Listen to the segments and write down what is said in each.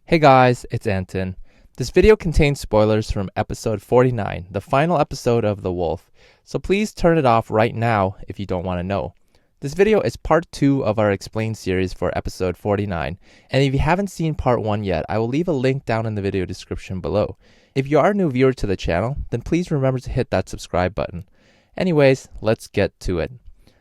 Hey guys, it's Anton. This video contains spoilers from episode 49, the final episode of The Wolf, so please turn it off right now if you don't want to know. This video is part 2 of our Explained series for episode 49, and if you haven't seen part 1 yet, I will leave a link down in the video description below. If you are a new viewer to the channel, then please remember to hit that subscribe button. Anyways, let's get to it.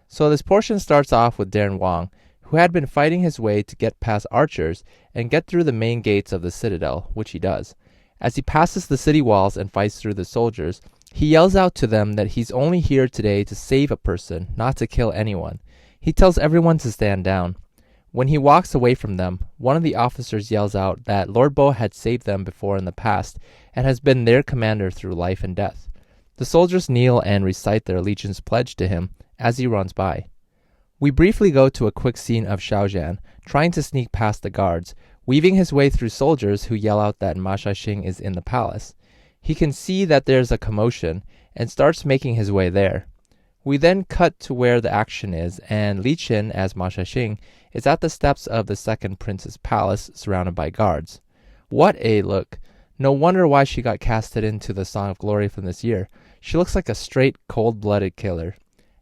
So this portion starts off with Darren Wong, who had been fighting his way to get past archers and get through the main gates of the citadel, which he does. As he passes the city walls and fights through the soldiers, he yells out to them that he's only here today to save a person, not to kill anyone. He tells everyone to stand down. When he walks away from them, one of the officers yells out that Lord Bo had saved them before in the past and has been their commander through life and death. The soldiers kneel and recite their allegiance pledge to him as he runs by. We briefly go to a quick scene of Xiaozhan trying to sneak past the guards, weaving his way through soldiers who yell out that Ma Shaxing is in the palace. He can see that there's a commotion and starts making his way there. We then cut to where the action is, and Li Qin as Ma Shaxing is at the steps of the second prince's palace surrounded by guards. What a look! No wonder why she got casted into the Song of Glory from this year. She looks like a straight cold-blooded killer.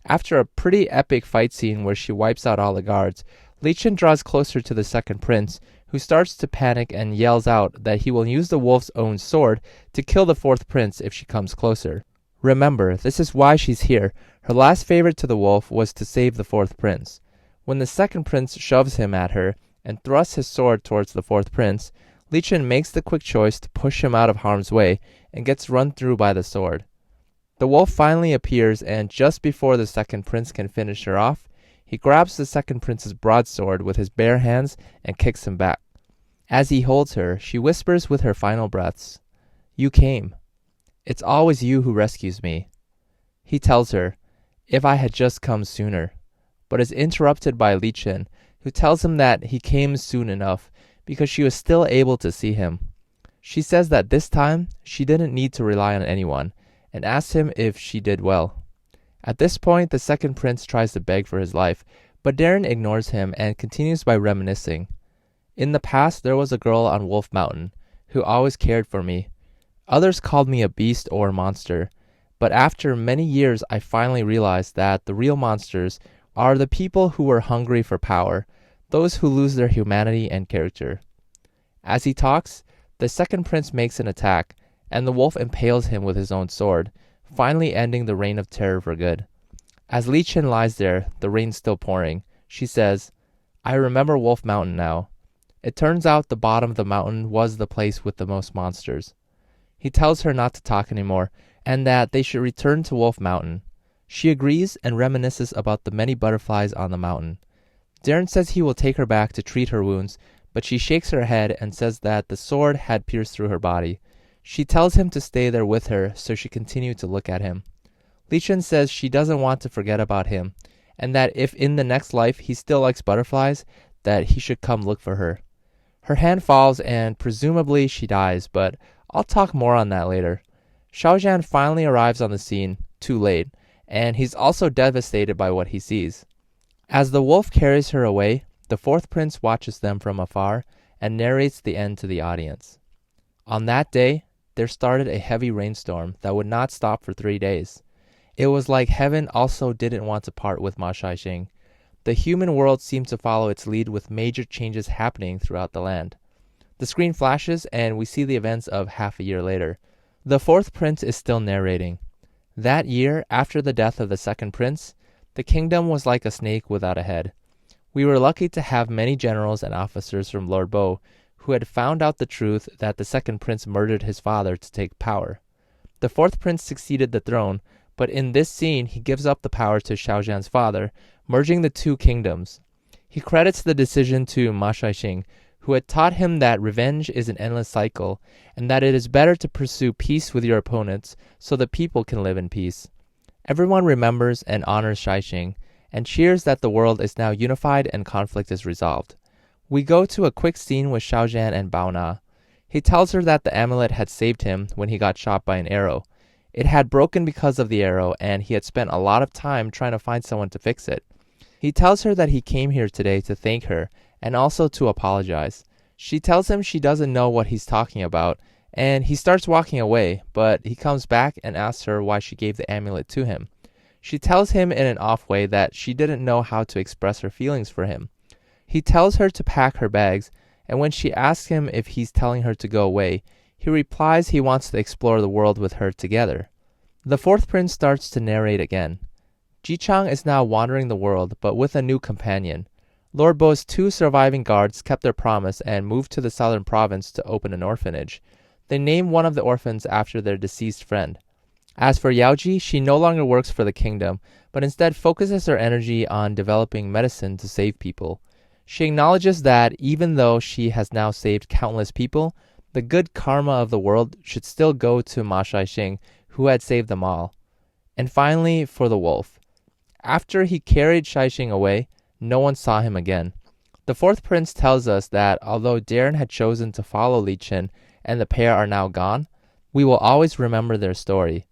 After a pretty epic fight scene where she wipes out all the guards, Li Qin draws closer to the second prince, who starts to panic and yells out that he will use the wolf's own sword to kill the fourth prince if she comes closer. Remember, this is why she's here. Her last favor to the wolf was to save the fourth prince. When the second prince shoves him at her and thrusts his sword towards the fourth prince, Li Qin makes the quick choice to push him out of harm's way and gets run through by the sword. The wolf finally appears, and just before the second prince can finish her off, he grabs the second prince's broadsword with his bare hands and kicks him back. As he holds her, she whispers with her final breaths, "You came. It's always you who rescues me." He tells her, "If I had just come sooner," but is interrupted by Li Qin, who tells him that he came soon enough because she was still able to see him. She says that this time she didn't need to rely on anyone, and asks him if she did well. At this point, the second prince tries to beg for his life, but Darren ignores him and continues by reminiscing. "In the past, there was a girl on Wolf Mountain who always cared for me. Others called me a beast or a monster, but after many years, I finally realized that the real monsters are the people who were hungry for power, those who lose their humanity and character." As he talks, the second prince makes an attack, and the wolf impales him with his own sword, finally ending the reign of terror for good. As Li Qin lies there, the rain still pouring, she says, "I remember Wolf Mountain now." It turns out the bottom of the mountain was the place with the most monsters. He tells her not to talk anymore, and that they should return to Wolf Mountain. She agrees and reminisces about the many butterflies on the mountain. Darren says he will take her back to treat her wounds, but she shakes her head and says that the sword had pierced through her body. She tells him to stay there with her so she continued to look at him. Li Qin says she doesn't want to forget about him, and that if in the next life he still likes butterflies, that he should come look for her. Her hand falls and presumably she dies, but I'll talk more on that later. Xiaozhan finally arrives on the scene, too late, and he's also devastated by what he sees. As the wolf carries her away, the fourth prince watches them from afar and narrates the end to the audience. On that day, there started a heavy rainstorm that would not stop for 3 days. It was like heaven also didn't want to part with Ma Shaxing. The human world seemed to follow its lead with major changes happening throughout the land. The screen flashes and we see the events of half a year later. The fourth prince is still narrating. That year, after the death of the second prince, the kingdom was like a snake without a head. We were lucky to have many generals and officers from Lord Bo who had found out the truth that the second prince murdered his father to take power. The fourth prince succeeded the throne, but in this scene he gives up the power to Xiaozhan's father, merging the two kingdoms. He credits the decision to Ma Shaxing, who had taught him that revenge is an endless cycle, and that it is better to pursue peace with your opponents so the people can live in peace. Everyone remembers and honors Shaxing, and cheers that the world is now unified and conflict is resolved. We go to a quick scene with Xiaozhan and Bao Na. He tells her that the amulet had saved him when he got shot by an arrow. It had broken because of the arrow, and he had spent a lot of time trying to find someone to fix it. He tells her that he came here today to thank her and also to apologize. She tells him she doesn't know what he's talking about, and he starts walking away, but he comes back and asks her why she gave the amulet to him. She tells him in an off way that she didn't know how to express her feelings for him. He tells her to pack her bags, and when she asks him if he's telling her to go away, he replies he wants to explore the world with her together. The fourth prince starts to narrate again. Ji-chang is now wandering the world, but with a new companion. Lord Bo's 2 surviving guards kept their promise and moved to the southern province to open an orphanage. They named one of the orphans after their deceased friend. As for Yaoji, she no longer works for the kingdom, but instead focuses her energy on developing medicine to save people. She acknowledges that even though she has now saved countless people, the good karma of the world should still go to Ma Shaixing, who had saved them all. And finally, for the wolf. After he carried Shaixing away, no one saw him again. The fourth prince tells us that although Darren had chosen to follow Li Qin and the pair are now gone, we will always remember their story.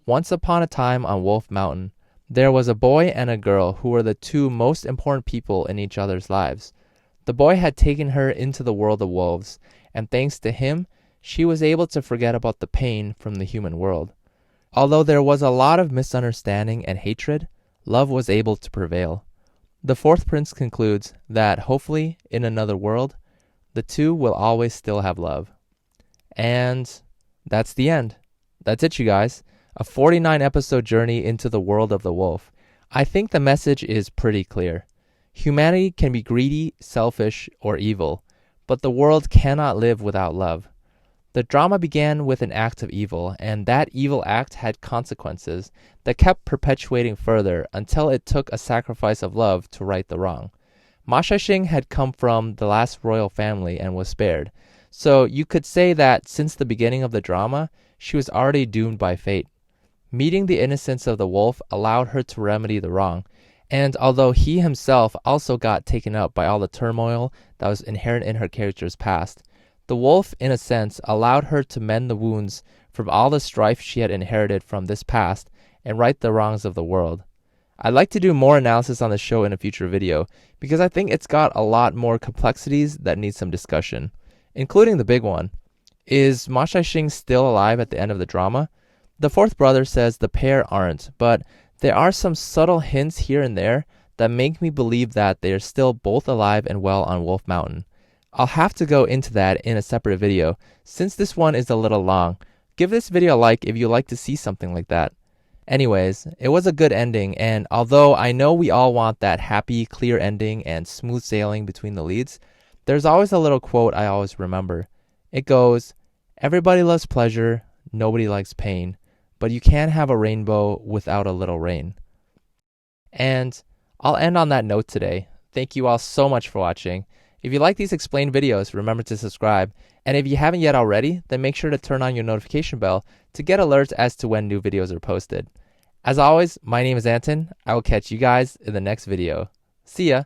Once upon a time on Wolf Mountain, there was a boy and a girl who were the 2 most important people in each other's lives. The boy had taken her into the world of wolves, and thanks to him, she was able to forget about the pain from the human world. Although there was a lot of misunderstanding and hatred, love was able to prevail. The fourth prince concludes that hopefully, in another world, the 2 will always still have love. And that's the end. That's it, you guys. A 49-episode journey into the world of the wolf. I think the message is pretty clear. Humanity can be greedy, selfish, or evil, but the world cannot live without love. The drama began with an act of evil, and that evil act had consequences that kept perpetuating further until it took a sacrifice of love to right the wrong. Ma Shaixing had come from the last royal family and was spared, so you could say that since the beginning of the drama, she was already doomed by fate. Meeting the innocence of the wolf allowed her to remedy the wrong, and although he himself also got taken up by all the turmoil that was inherent in her character's past, the wolf, in a sense, allowed her to mend the wounds from all the strife she had inherited from this past and right the wrongs of the world. I'd like to do more analysis on the show in a future video because I think it's got a lot more complexities that need some discussion, including the big one. Is Ma Shaixing still alive at the end of the drama? The fourth brother says the pair aren't, but there are some subtle hints here and there that make me believe that they are still both alive and well on Wolf Mountain. I'll have to go into that in a separate video, since this one is a little long. Give this video a like if you like to see something like that. Anyways, it was a good ending, and although I know we all want that happy, clear ending and smooth sailing between the leads, there's always a little quote I always remember. It goes, "Everybody loves pleasure, nobody likes pain, but you can't have a rainbow without a little rain." And I'll end on that note today. Thank you all so much for watching. If you like these explained videos, remember to subscribe. And if you haven't yet already, then make sure to turn on your notification bell to get alerts as to when new videos are posted. As always, my name is Anton. I will catch you guys in the next video. See ya!